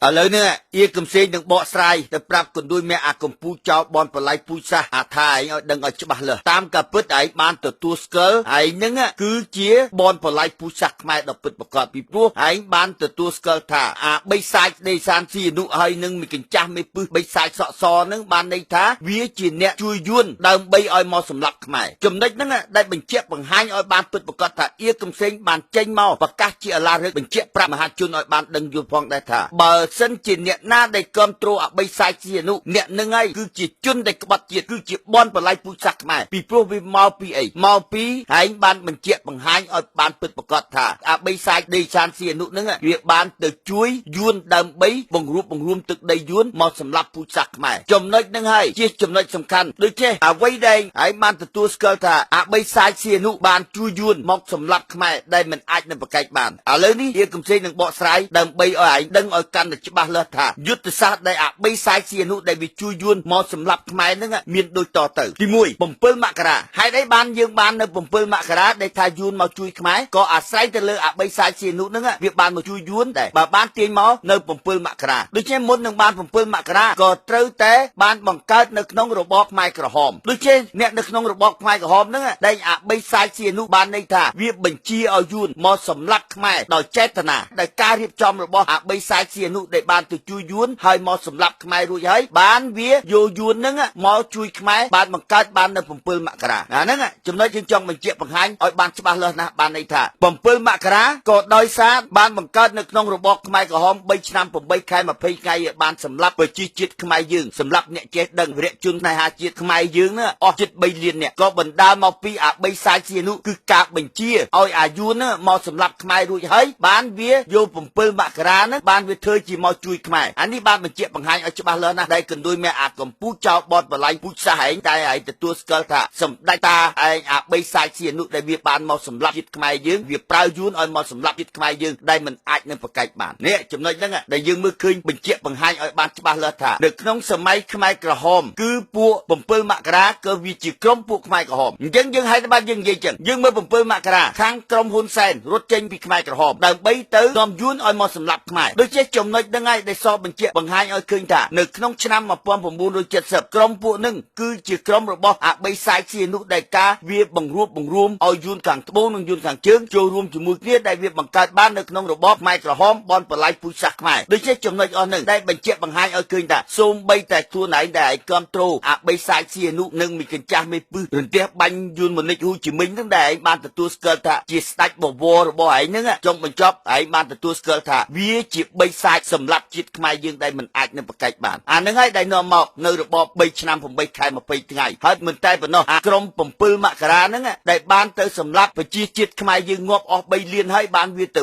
Speaker 1: ឥឡូវនេះអៀកំសេងនឹងបកស្រាយទៅប្រាប់កណ្ដួយមេអាកំពូចោលបនបល័យពូជសាសអាថាឯងឲ្យដឹងឲ្យច្បាស់លាស់តាមការពិតឯងបានទទួលស្គាល់ឯងនឹងគឺជាបនបល័យពូជសាសខ្មែរដ៏ពិតប្រាកដពីព្រោះឯងបានទទួលស្គាល់ថាអាបីសាច់ដេសានស៊ីអនុហើយនឹងមានកញ្ចាស់មេពឹសបីសាច់សក់សនឹងបានន័យថាវាជាអ្នកជួយយួនដើម្បីឲ្យមកសម្លាប់ខ្មែរចំណុចហ្នឹងដែលបញ្ជាក់បង្ហាញឲ្យបានពិតប្រាកដថាអៀកំសេងបានចេញមកប្រកាសជាអាឡារឹកបញ្ជាក់ប្រាប់មហាជនឲ្យបានដឹងយល់ផងដែរថាបើសិនជាអ្នកណាដែលគ្រប់គ្រងអាបីសាច់ស៊ីអនុអ្នកនឹងហើយគឺជាជនដែលក្បត់ជាតិគឺជាបនបល័យពូជសាសខ្មែរពីព្រោះវាមកពីអីមកពីឯងបានបញ្ជាក់បង្ហាញឲ្យបានពិតប្រាកដថាអាបីសាច់ដេសានស៊ីអនុហ្នឹងវាបានទៅជួយយួនដើម្បីបង្រួបបង្រួមទឹកដីយួនមកសម្លាប់ពូជសាសខ្មែរចំណុចហ្នឹងហើយជាចំណុចសំខាន់ដូចជាអ្វីដែលឯងបានទទួលស្គាល់ថាអាបីសាច់ស៊ីអនុបានជួយយួនមកសម្លាប់ខ្មែរដែលមិនអាចនឹងប្រកែកបានឥឡូវនេះជាកំសេងនឹងបកស្រាយដើម្បីឲ្យឯងដឹងឲ្យកាន់តែច្បាស់លាស់ថាយុទ្ធសាស្ត្រដែលអាបីសាច់ស៊ីអនុដែលវាជួយយួនមកសម្លាប់ខ្មែរហ្នឹងមានដូចតទៅទី1 7មករាហេតុអីបានយើងបាននៅ7មករាដែលថាយួនមកជួយខ្មែរក៏អាស្រ័យទៅលើអាបីសាច់ស៊ីអនុហ្នឹងវាបានមកជួយយួនដែរបើបានទាញមកនៅ7មករាដូច្នេះមុននឹងបាន7មករាក៏ត្រូវតែបានបង្កើតនៅក្នុងរបបខ្មែរក្រហមដូចជាអ្នកនៅក្នុងរបបខ្មែរក្រហមហ្នឹងដែលអាបីសាច់ស៊ីអនុបានន័យថាវាបញ្ជាឲ្យយួនមកសម្លាប់ខ្មែរដោយចេតនាដោយការរៀបចំរបស់អាបីសាច់ស៊ីអនុដែលបានទៅជួយយួនហើយមកសម្លាប់ខ្មែររួចហើយបានវាយកយួនហ្នឹងមកជួយខ្មែរបានបង្កើតបាននៅ7មករាអាហ្នឹងចំណុចយើងចង់បញ្ជាក់បង្ហាញឲ្យបានច្បាស់លាស់ណាស់បានន័យថា7មករាក៏ដោយសារបានបង្កើតនៅក្នុងរបបខ្មែរក្រហម3ឆ្នាំ8ខែ20ថ្ងៃបានសម្លាប់ប្រជាជាតិខ្មែរយើងសម្លាប់អ្នកចេះដឹងវីរៈជនផ្នែកហាជាតិខ្មែរយើងណាអស់ជិត3លានអ្នកក៏បណ្ដាលមកពីអាបីសាច់ស៊ីអនុគឺការបញ្ជាឲ្យអាយួនមកសម្លាប់ខ្មែររួចហើយបានវាយក7មករាហ្នឹងបានវាធ្វើជាមកជួយខ្មែរអានេះបានបញ្ជាក់បង្ហាញឲ្យច្បាស់លាស់ណាស់ដែលកណ្ដួយមេអាកំពូចោលបតបល័យពូជសាសឯងតែឯងទទួលស្គាល់ថាសម្ដេចតាឯងអាបីសាច់ស៊ីអនុដែលវាបានមកសម្លាប់ជាតិខ្មែរយើងវាប្រើយួនឲ្យមកសម្លាប់ជាតិខ្មែរយើងដែលមិនអាចនឹងប្រកែកបាននេះចំណុចហ្នឹងដែលយើងមើលឃើញបញ្ជាក់បង្ហាញឲ្យបានច្បាស់លាស់ថានៅក្នុងសម័យខ្មែរក្រហមគឺពួក7មករាក៏វាជាក្រុមពួកខ្មែរក្រហមអញ្ចឹងយើងហេតុបានយើងនិយាយចឹងយើងមើល7មករាខាងក្រុមហ៊ុនសែនរត់ចេញពីខ្មែរក្រហមដើម្បីទៅនាំយួនឲ្យមកសម្លាប់ខ្មែរដូចជាចំណុចហ្នឹងហើយដែលសបញ្ជាក់បង្ហាញឲ្យឃើញថានៅក្នុងឆ្នាំ1970ក្រុមពួកហ្នឹងគឺជាក្រុមរបស់អាបីសាច់ស៊ីអនុដែលការវាបង្រួបបង្រួមឲ្យយួនខាងត្បូងនិងយួនខាងជើងចូលរួមជាមួយគ្នាដែលវាបង្កើតបាននៅក្នុងរបបខ្មែរក្រហមបនបល័យពូជសាសខ្មែរដូចជាចំណុចអស់ហ្នឹងដែលបញ្ជាក់បង្ហាញឲ្យឃើញថាសូម្បីតែខ្លួនឯងដែលឯងគ្រប់ត្រូលអាបីសាច់ស៊ីអនុនិងមីកញ្ចាស់មេពឹសរន្ទះបាញ់យួនមនិចហ៊ូជីមិញហ្នឹងដែលឯងបានទទួលស្គាល់ថាជាស្ដេចបវររបស់ឯងហ្នឹងចុងបញ្ចប់ឯងបានទទួលស្គាល់ថាវាជាបីសាច់សម្រាប់ជាតិខ្មែរយើងដែលមិនអាចនឹងប្រកែកបានអាហ្នឹងហើយដែលនាំមកនៅរបប3ឆ្នាំ8ខែ20ថ្ងៃហើយមិនតែប៉ុណ្ណោះអាក្រុម7មករាហ្នឹងដែលបានទៅសម្លាប់ប្រជាជាតិខ្មែរយើងងាប់អស់3លានហើយបានវាទ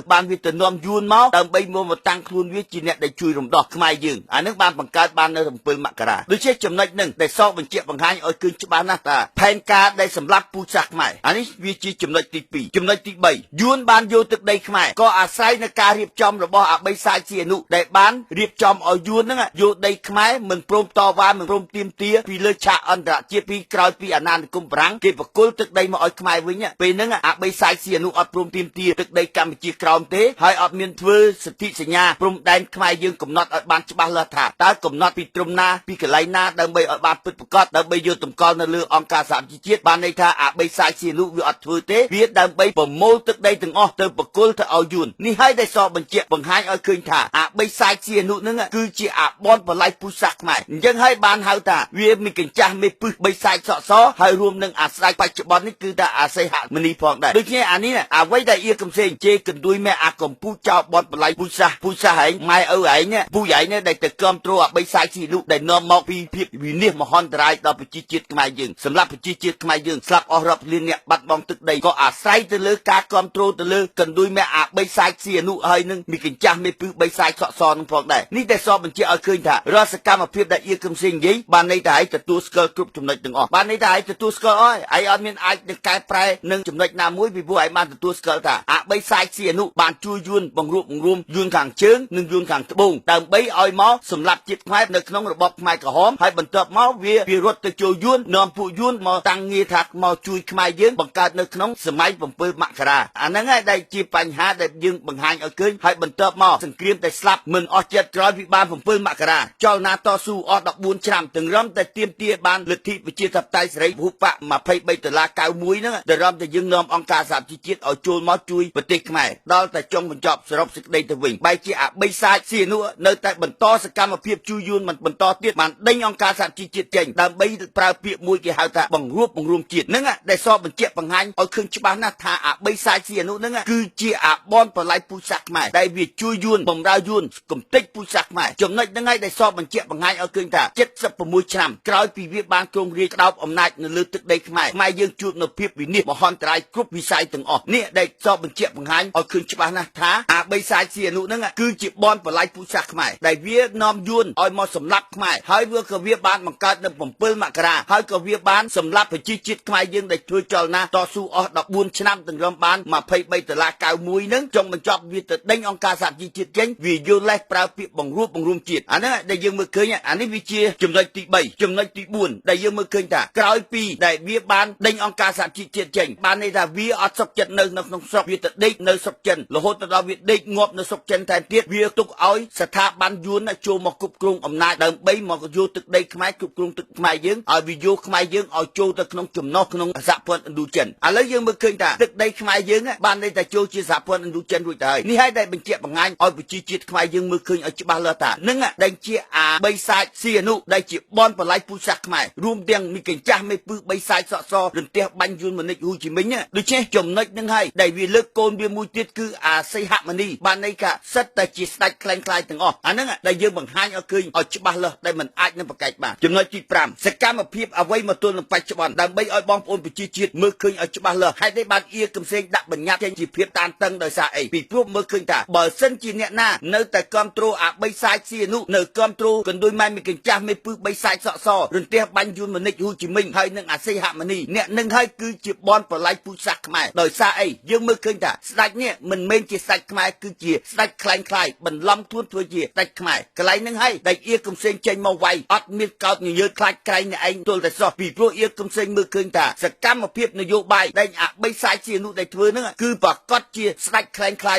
Speaker 1: ៅនាំយួនមកដើម្បីមកតាំងខ្លួនវាជាអ្នកដែលជួយរំដោះខ្មែរយើងអាហ្នឹងបានបង្កើតបាននៅ7មករាដូចជាចំណុចហ្នឹងដែលសកបញ្ជាក់បង្ហាញឲ្យឃើញច្បាស់ណាស់ថាផែនការដែលសម្លាប់ពូជសាសន៍ខ្មែរអានេះវាជាចំណុចទី2ចំណុចទី3យួនបានយកទឹកដីខ្មែរក៏អាស្រ័យនឹងការរៀបចំរបស់អាបីសាច់ស៊ីអនុដែលបានរៀបចំឲ្យយួនហ្នឹងយកដីខ្មែរមិនព្រមតវ៉ាមិនព្រមទាមទារពីលើឆាកអន្តរជាតិពីក្រោយពីអាណានិគមបារាំងគេបកគលទឹកដីមកឲ្យខ្មែរវិញពេលហ្នឹងអាបីសាច់ស៊ីអនុអត់ព្រមទាមទារទឹកដីកម្ពុជាក្រោមទេហើយអត់មានធ្វើសន្ធិសញ្ញាព្រំដែនខ្មែរយើងកំណត់ឲ្យបានច្បាស់លាស់ថាតើកំណត់ពីត្រឹមណាពីកន្លែងណាដើម្បីឲ្យបានពិតប្រាកដដើម្បីយកតម្កល់នៅលើអង្គការសហជីវជាតិបានន័យថាអាបីសាច់ស៊ីអនុវាអត់ធ្វើទេវាដើម្បីប្រមូលទឹកដីទាំងអស់ទៅបកគលទៅឲ្យយួននេះហើយដែលសបញ្ជាក់បង្ហាញឲ្យឃើញថាអាបីសាច់ស៊ីអនុហ្នឹងគឺជាអាបនបល័យពូជសាសន៍ខ្មែរអញ្ចឹងហើយបានហៅថាវាមានកញ្ចាស់មេពឹសបីសាច់សក់សហើយរួមនឹងអាស្រ័យបច្ចុប្បន្ននេះគឺថាអាស័យហមនីផងដែរដូចជាអានេះអ្វីដែលអៀកំសេងជេរកណ្ដួយមេអាកំពូចោលបនបល័យពូជសាសន៍ឯងម៉ែឪឯងពូឯងដែលទៅគ្រប់គ្រងអាបីសាច់ស៊ីអនុដែលនាំមកពីភាពវិនិច្ឆ័យមហន្តរាយដល់ប្រជាជាតិខ្មែរយើងសម្រាប់ប្រជាជាតិខ្មែរយើងស្លាប់អស់រាប់លានអ្នកបាត់បង់ទឹកដីក៏អាស្រ័យទៅលើការគ្រប់គ្រងទៅលើកណ្ដួយមេអាបីសាច់ស៊ីអនុហើយនឹងមានកញ្ចាស់មេពឹសបីសាច់សក់សនឹងផងដែរនេះតែសបញ្ជាក់ឲ្យឃើញថារាល់សកម្មភាពដែលអៀកំសេងនិយាយបានន័យថាឯងទទួលស្គាល់គ្រប់ចំណុចទាំងអស់បានន័យថាឯងទទួលស្គាល់អស់ឯងអត់មានអាចនឹងកែប្រែនឹងចំណុចណាមួយពីព្រោះឯងបានទទួលស្គាល់ថាអាបីសាច់ស៊ីអនុបានជួយយួនបង្រួបបង្រួមយួនខាងជើងនិងយួនខាងត្បូងដើម្បីឲ្យមកសម្លាប់ជាតិខ្មែរនៅក្នុងរបបខ្មែរក្រហមហើយបន្ទាប់មកវារត់ទៅចូលយួននាំពួកយួនមកតាំងងារថាមកជួយខ្មែរយើងបង្កើតនៅក្នុងសម័យ7មករាអាហ្នឹងហើយដែលជាបញ្ហាដែលយើងបង្ហាញឲ្យឃើញហើយបន្ទាប់មកសង្គ្រាមដែលស្លាប់ មិនអស់ចិត្តក្រោយពីបាន7មករាចលនាតស៊ូអស់14ឆ្នាំទាំងរំតែទាមទារបានលទ្ធិប្រជាធិបតេយ្យសេរីពហុបក$23.91ហ្នឹងដែលរំតែយើងនាំអង្គការសហជីវជាតិឲ្យចូលមកជួយប្រទេសខ្មែរដល់តែចុងបញ្ចប់សរុបសេចក្តីទៅវិញបែរជាអាបីសាច់សៀនុនៅតែបន្តសកម្មភាពជួយយួនមិនបន្តទៀតបានដេញអង្គការសហជីវជាតិចេញដើម្បីប្រើពាក្យមួយគេហៅថាបង្រួបបង្រួមជាតិហ្នឹងដែលសបបញ្ជាក់បង្ហាញឲ្យឃើញច្បាស់ណាស់ថាអាបីសាច់សៀនុហ្នឹងគឺជាអាបនបល័យពូជសាសន៍ខ្មែរដែលវាជួយយួនបំរើយួនកំទេចពូជសាសន៍ខ្មែរចំណុចហ្នឹងហើយដែលសបបញ្ជាក់បង្ហាញឲ្យឃើញថា76ឆ្នាំក្រោយពីវាបានគ្រងរាជ្យក្តោបអំណាចនៅលើទឹកដីខ្មែរយើងជួបនៅភាពវិនិច្ឆ័យមហន្តរាយគ្រប់វិស័យទាំងអស់នេះដែលសបបញ្ជាក់បង្ហាញឲ្យឃើញច្បាស់ណាស់ថាអាបីសាច់សៀនុហ្នឹងគឺជាបនបល័យពូជសាសន៍ខ្មែរដែលវានាំយួនឲ្យមកសម្លាប់ខ្មែរហើយវាក៏វាបានបង្កើតនៅ7មករាហើយក៏វាបានសម្លាប់ប្រជាជាតិខ្មែរយើងដែលជួយចលនាតស៊ូអស់14ឆ្នាំទាំងរំបាន$23.91ហ្នឹងចុងបញ្ចប់វាទៅដេញអង្គការសហជីវជាតិចេញវាយល់លេសប្រើពាក្យបង្រួបបង្រួមជាតិអាហ្នឹងដែលយើងមើលឃើញអានេះវាជាចំណុចទី3ចំណុចទី4ដែលយើងមើលឃើញថាក្រោយពីដែលវាបានដេញអង្គការសហជីវជាតិចេញបានន័យថាវាអត់សុខចិត្តនៅក្នុងស្រុកវាទៅដេកនៅស្រុកចិនរហូតដល់វាដេកងាប់នៅស្រុកចិនតែទៀតវាទុកឲ្យស្ថាប័នយួនចូលមកគ្រប់គ្រងអំណាចដើម្បីមកយកទឹកដីខ្មែរគ្រប់គ្រងទឹកខ្មែរយើងឲ្យវាយកខ្មែរយើងឲ្យចូលទៅក្នុងចំណោះក្នុងសហព័ន្ធឥណ្ឌូចិនឥឡូវយើងមើលឃើញថាទឹកដីខ្មែរយើងបានន័យថាចូលជាសហព័ន្ធឥណ្ឌូចិនរួចទៅហើយនេះហើយដែលបញ្ជាក់បង្ហាញឲ្យប្រជាជាតិខ្មែរយើងមើលឃើញឲ្យច្បាស់លាស់ថានឹងដែលជាអាបីសាច់សៀនុដែលជាបនបល័យពូជសាសន៍ខ្មែររួមទាំងមីកញ្ចាស់មេពឺបីសាច់សក់សរន្ទះបាញ់យួនមនិចហ៊ូជីមិញដូច្នេះចំណុចនឹងហើយដែលវាលើកកូនវាមួយទៀតគឺអាសីហមុនីបានន័យថាសិតតែជាស្ដេចខ្លែងខ្លាយទាំងអស់អាហ្នឹងដែលយើងបង្ហាញឲ្យឃើញឲ្យច្បាស់លាស់ដែលមិនអាចនឹងប្រកែកបានចំណុចទី5សកម្មភាពអ្វីមកទល់នឹងបច្ចុប្បន្នដើម្បីឲ្យបងប្អូនប្រជាជាតិមើលឃើញឲ្យច្បាស់លាស់ហេតុនេះបានអៀកំសែងដាក់បញ្ញត្តិចេញជាភាពតានតឹងដោយសារអីពីព្រោះមើលឃើញថាបើសិនជាអ្នកណានៅតែគ្រប់គ្រងអាបីសាច់សៀនុនៅគ្រប់គ្រងកណ្ដួយម៉ែមីកញ្ចាស់មេពឺបីសាច់សក់សរន្ទះបាញ់យួនមនិចហ៊ូជីមិញហើយនឹងអាសីហមុនីអ្នកនឹងហើយគឺជាបនបល័យពូជសាសន៍ខ្មែរដោយសារអីយើងមើលឃើញថាស្ដេចនេះមិនមែនជាស្ដេចខ្មែរគឺជាស្ដេចខ្លែងខ្លាយបន្លំខ្លួនធ្វើជាស្ដេចខ្មែរកន្លែងនឹងហើយដែលអៀកំសែងចេញមកវាយអត់មានកោតញញើតខ្លាចក្រែងអ្នកឯងទល់តែសោះពីព្រោះអៀកំសែងមើលឃើញថាសកម្មភាពនយោបាយដែលអាបីសាច់សៀនុដែលធ្វើហ្នឹងគឺប្រកាសជាស្ដេចខ្លែងខ្លាយ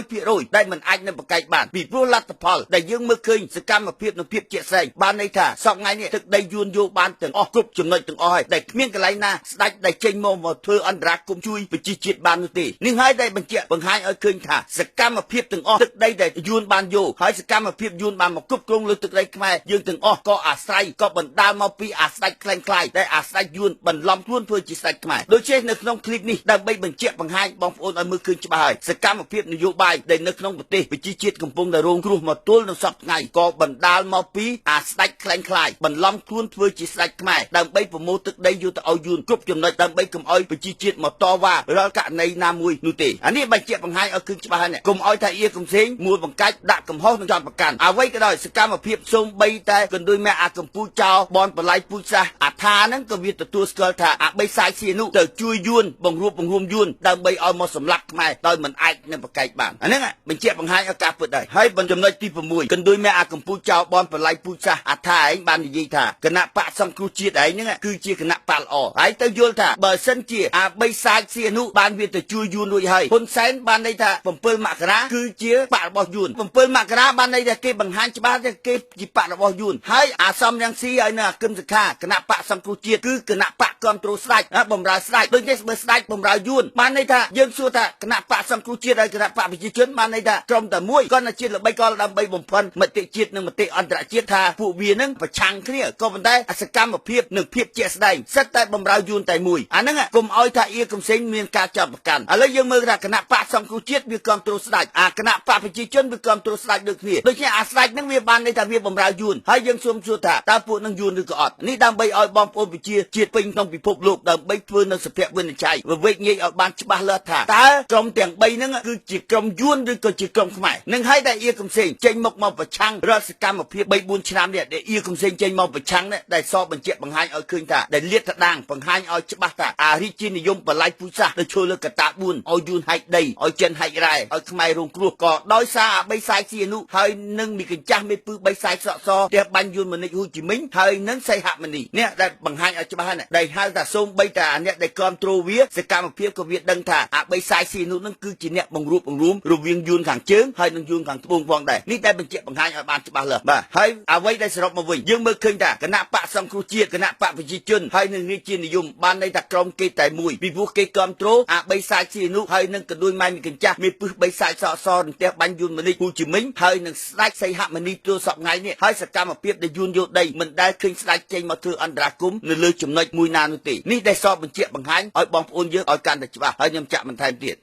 Speaker 1: 100%ដែលមិនអាចនឹងប្រកែកបានពីព្រោះលទ្ធផលដែលយើងមើលឃើញសកម្មភាពនិងភាពជាក់ស្ដែងបានន័យថាសប្តាហ៍ថ្ងៃនេះទឹកដីយួនយកបានទាំងអស់គ្រប់ចំណុចទាំងអស់ហើយដែលគ្មានកន្លែងណាស្ដេចដែលចេញមកធ្វើអន្តរាគមន៍ជួយប្រជាជាតិបាននោះទេនេះហើយដែលបញ្ជាក់បង្ហាញឲ្យឃើញថាសកម្មភាពទាំងអស់ទឹកដីដែលយួនបានយកហើយសកម្មភាពយួនបានមកគ្រប់គ្រងលើទឹកដីខ្មែរយើងទាំងអស់ក៏អាស្រ័យក៏បណ្ដាលមកពីអាស្ដេចខ្លែងខ្លាយដែលអាស្ដេចយួនបន្លំខ្លួនធ្វើជាស្ដេចខ្មែរដូច្នេះនៅក្នុងคลิปនេះដើម្បីបញ្ជាក់បង្ហាញបងប្អូនឲ្យមើលឃើញច្បាស់ហើយសកម្មភាពនយោបាយដែលនៅក្នុងប្រទេសប្រជាជាតិកំពុងតែរងគ្រោះមកទល់នឹងសប្តាហ៍ថ្ងៃក៏បណ្ដាលមកពីអាស្ដេចខ្លែងខ្លាយបន្លំខ្លួនធ្វើជាស្ដេចខ្មែរដើម្បីប្រមូលទឹកដីយកទៅឲ្យយួនគ្រប់ចំណុចដើម្បីកុំឲ្យប្រជាជាតិមកតវ៉ារាល់ករណីណាមួយនោះទេអានេះបញ្ជាក់បង្ហាញឲ្យឃើញច្បាស់ហើយនេះកុំឲ្យថាអៀកំសែងមួយបង្កាច់ដាក់កំហុសនឹងចោតប្រកាន់អ្វីក៏ដោយសកម្មភាពសូម្បីតែកណ្ដួយម៉ែអាកម្ពុជាចោលបនបល័យពូជសាសន៍អាថាហ្នឹងក៏វាទទួលស្គាល់ថាអាបីសាច់សៀនុទៅជួយយួនបង្រួបបង្រួមយួនដើម្បីឲ្យមកសម្លាប់ខ្មែរដោយមិនអាចនឹងប្រកែកបានអាហ្នឹងបញ្ជាក់បង្ហាញឲ្យការពិតដែរហើយចំណុចទី6កណ្ដួយម៉ែអាកម្ពុជាចោលបនបល័យពូជសាសន៍អាថាឯងបាននិយាយថាគណៈបកសង្គ្រោះជាតិឯងហ្នឹងគឺជាគណៈបកល្អហើយទៅយល់ថាបើសិនជាអាបីសាច់សៀនុបានវាទៅជួយយួនរួចហើយហ៊ុនសែនបានន័យថា7មករាគឺជាបករបស់យួន7មករាបានន័យថាគេបង្ហាញច្បាស់ថាគេជាបករបស់យួនហើយអាសំរងស៊ីហើយនៅអាគឹមសខាគណៈបកសង្គ្រោះជាតិគឺគណៈបកគ្រប់គ្រងស្ដេចបំរើស្ដេចដូចនេះបើស្ដេចបំរើយួនបានន័យថាយើងសួរថាគណៈបកសង្គ្រោះជាតិហើយគណៈបកប្រជាជនបានន័យថាក្រុមតែមួយគាត់នៅជាតិល្បីក៏ដើម្បីបំផិនមតិជាតិនិងមតិអន្តរជាតិថាពួកវានឹងប្រឆាំងគ្នាក៏ប៉ុន្តែអសកម្មភាពនិងភាពជាក់ស្ដែងសិតតែបំរើយួនតែមួយអាហ្នឹងកុំឲ្យថាអៀកំសែងមានការចាប់ប្រកាន់ឥឡូវយើងមើលថាគណៈបកសង្គ្រោះជាតិវាគ្រប់គ្រងស្ដេចអាគណៈបកប្រជាជនវាគ្រប់គ្រងស្ដេចដូចគ្នាដូច្នេះអាស្ដេចហ្នឹងវាបានន័យថាវាបំរើយួនហើយយើងសួរថាតើពួកនឹងយួនឬក៏អត់នេះដើម្បីឲ្យបងប្អូនប្រជាជាតិពេញក្នុងពិភពលោកដើម្បីធ្វើនៅសុភវិនិច្ឆ័យវេកញែកឲ្យបានច្បាស់លាស់ថាតើក្រុមទាំង3ហ្នឹងគឺជាក្រុមយួនឬក៏ជាក្រុមខ្មែរនឹងហើយតែអៀកំសែងចេញមកប្រឆាំងរដ្ឋសកម្មភាព 3-4 ឆ្នាំនេះដែលអៀកំសែងចេញមកប្រឆាំងនេះដែលសបញ្ជាក់បង្ហាញឲ្យឃើញថាដែលលាតត្រដាងបង្ហាញឲ្យច្បាស់ថាអារាជានិយមបល័យពូជសាសន៍ដែលចូលលើកតា4ឲ្យយួនហែកដីឲ្យចិនហែករ៉ែឲ្យខ្មែររងគ្រោះក៏ដោយសារអាបីសាច់សៀនុហើយនឹងមីកញ្ចាស់មេពឺបីសាច់សក់សផ្ទះបាញ់យួនមនិចហ៊ូជីមិញហើយនឹងសីហមុនីនេះដែលបង្ហាញឲ្យច្បាស់ហើយដែលហៅថាសូមបីតាអ្នកដែលគ្រប់គ្រងវាសកម្មភាពក៏វាដឹងថាអាបីសាច់សៀនុនឹងគឺជាអ្នកបង្រួបបង្រួមរវាងយួនខាងជើងហើយនឹងយួនខាង ត្បូងផងដែរនេះតែបញ្ជាក់បង្ហាញឲ្យបានច្បាស់លាស់បាទហើយអ្វីដែលសរុបមកវិញយើងមើលឃើញថាគណៈបកសង្គ្រោះជាតិគណៈបកប្រជាជនហើយនឹងរាជានិយមបានន័យថាក្រុមគេតែមួយពីព្រោះគេគ្រប់គ្រងអា3សាច់ស៊ីនុហើយនឹងកណ្ដួយម៉ែមីកញ្ចាស់មានពឹស3សាច់សក់សរន្ទះបាញ់យួនមនីគូជីមិញហើយនឹងស្ដេចសីហមនីទួលសពថ្ងៃនេះហើយសកម្មភាពដែលយួនយកដីមិនដែលឃើញស្ដេចចេញមកធ្វើអន្តរាគមនៅលើចំណុចមួយណានោះទេនេះដែលសបបញ្ជាក់បង្ហាញឲ្យបងប្អូនយើងឲ្យកាន់តែច្បាស់ហើយខ្ញុំចាក់បន្ថែមទៀត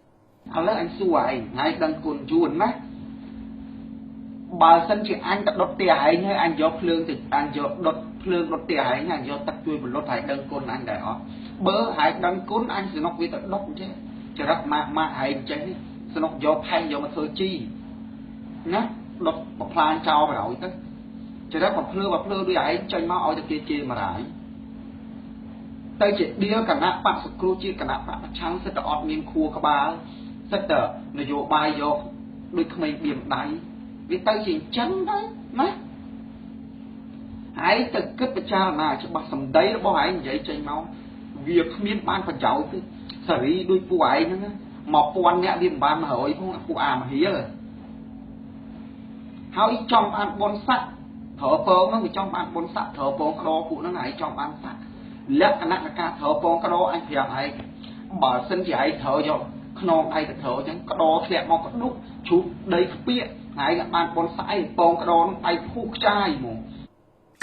Speaker 2: ឥឡូវអញសួរឯងថ្ងៃដឹងគុណយួនណាបើសិនជាអញទៅដុតផ្ទះឯងហើយអញយកភ្លើងទៅអញយកដុតភ្លើងដុតផ្ទះឯងអញយកទឹកជួយពលុតហើយដឹងគុណអញដែរអត់បើហើយដឹងគុណអញសនុកវាទៅដុតអញ្ចឹងចរិតម៉ាក់ឯងអញ្ចឹងសនុកយកផែងយកមកធ្វើជីណាដុតបំផ្លាញចោលបណ្ដោយទៅចរិតបំភ្លឺដូចឯងចេញមកឲ្យតែគេជេរមកហើយទៅជាដៀលគណៈបកសង្គ្រោះជាតិគណៈបកប្រឆាំងសិតតែអត់មានខួរក្បាលសិតតែនយោបាយយកដូចក្មេងបៀមដៃវាទៅជាអញ្ចឹងទៅណាហើយទៅគិតពិចារណាច្បាស់សម្ដីរបស់ឯងនិយាយចេញមកវាគ្មានបានប្រយោជន៍ទេសេរីដូចពួកឯងហ្នឹង1000នាក់វាមិនបាន100ផងពួកអាមហៀលហើយចង់បានបុណ្យស័ក្តិត្រូវពងហ្នឹងវាចង់បានបុណ្យស័ក្តិត្រូវពងក្តោពួកហ្នឹងឯងចង់បានស័ក្តិលក្ខណៈនៃការត្រូវពងក្តោអញប្រាប់ឯងបើសិនជាឯងត្រូវយកខ្នងឯងទៅត្រូវអញ្ចឹងក្តោធ្លាក់មកកដុកជ្រុះដីខ្ពៀកហើយបានបុណ្យស័ក្តិពងក្តោហ្នឹងឯងភូខ្ចាយហ្មង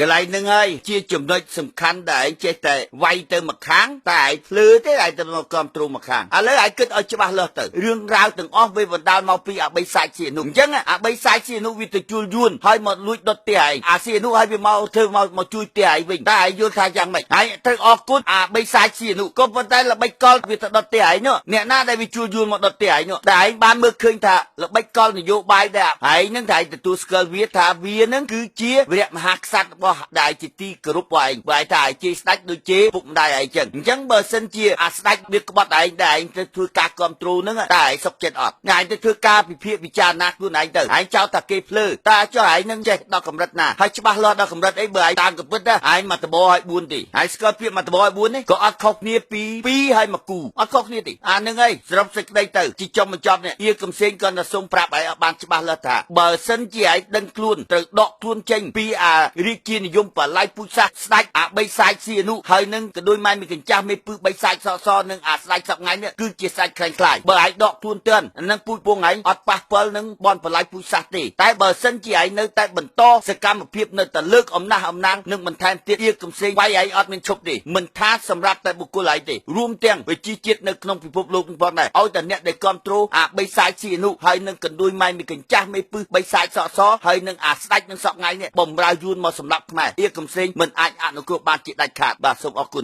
Speaker 1: កន្លែងហ្នឹងហើយជាចំណុចសំខាន់ដែលឯងចេះតែវាយទៅម្ខាងតែឯងភ្លឺទេឯងទៅមកគ្រប់គ្រងម្ខាងឥឡូវឯងគិតឲ្យច្បាស់លាស់ទៅរឿងរ៉ាវទាំងអស់វាបណ្ដាលមកពីអា3សាច់ជានោះអញ្ចឹងអា3សាច់ជានោះវាទៅជួលយួនហើយមកលួចដុតផ្ទះឯងអាជានោះហើយវាមកធ្វើមកជួយផ្ទះឯងវិញតែឯងយល់ថាយ៉ាងម៉េចហើយត្រូវអរគុណអា3សាច់ជានោះក៏ប៉ុន្តែល្បិចកលវាទៅដុតផ្ទះឯងនោះអ្នកណាដែលវាជួលយួនមកដុតផ្ទះឯងនោះតែឯងបានមើលឃើញថាល្បិចកលនយោបាយដែលឯងនឹងតែឯងទទួលស្គាល់វាថាវានឹងគឺជាវីរៈមហាក្សត្ររបស់ដែលជាទីគោរពរបស់ឯងបើឯងថាឯងជេរស្ដេចដូចជេរពុកម្ដាយឯងចឹងអញ្ចឹងបើសិនជាអាស្ដេចវាក្បត់ឯងតែឯងទៅធ្វើការគ្រប់គ្រងហ្នឹងតែឯងសុខចិត្តអត់ឯងទៅធ្វើការពិភាក្សាពិចារណាខ្លួនឯងទៅឯងចោទថាគេភ្លើតែចុះឯងនឹងចេះដល់កម្រិតណាហើយច្បាស់លាស់ដល់កម្រិតអីបើឯងតាមកំពិតឯងមកតបឲ្យ4ទេឯងស្គាល់ពាក្យមកតបឲ្យ4នេះក៏អត់ខុសគ្នាពី2ហើយមកគូអត់ខុសគ្នាទេអានឹងហើយសរុបសេចក្តីទៅជីចុំបញ្ចប់នេះយាកំសែងគាត់ទៅសុំប្រាប់ឯងឲ្យបានច្បាស់លាស់ថាបើសិនជាឯងដឹងខ្លួនត្រូវដកខ្លួនចេញពីអារាជានិយមបល័យពូជសាសន៍ស្ដេចអា3សាច់ស៊ីអនុហើយនឹងក៏ដូចម៉ែមីកញ្ចាស់មេពឹស3សាច់សសនឹងអាស្ដេចសប្ងៃនេះគឺជាសាច់ខ្លាំងខ្លាយបើឯងដកខ្លួនទឿននឹងពូជពងឯងអត់ប៉ះពាល់នឹងបនបល័យពូជសាសន៍ទេតែបើសិនជាឯងនៅតែបន្តសកម្មភាពនៅតែលើកអំណះអំណាងនឹងបន្ថែមទៀតយាកំសែងវាយឯងអត់មានឈប់ទេមិនថាសម្រាប់តែបុគ្គលឯងទេរួមទាំងប្រជាជាតិនៅក្នុងពិភពលោកនឹងផងដែរឲ្យតែអ្នកដែលគ្រប់គ្រងអា3សាច់ស៊ីអនុហើយនឹងកណ្ដួយម៉ែមីកញ្ចាស់មេពឹស3សាច់សសហើយនឹងអាស្ដេចនឹងសប្ងៃនេះបំរើយួនមកសម្រាប់ខ្មែរយាកំសែងមិនអាចអនុគ្រោះបានជាដាច់ខាតបាទសូមអរគុណ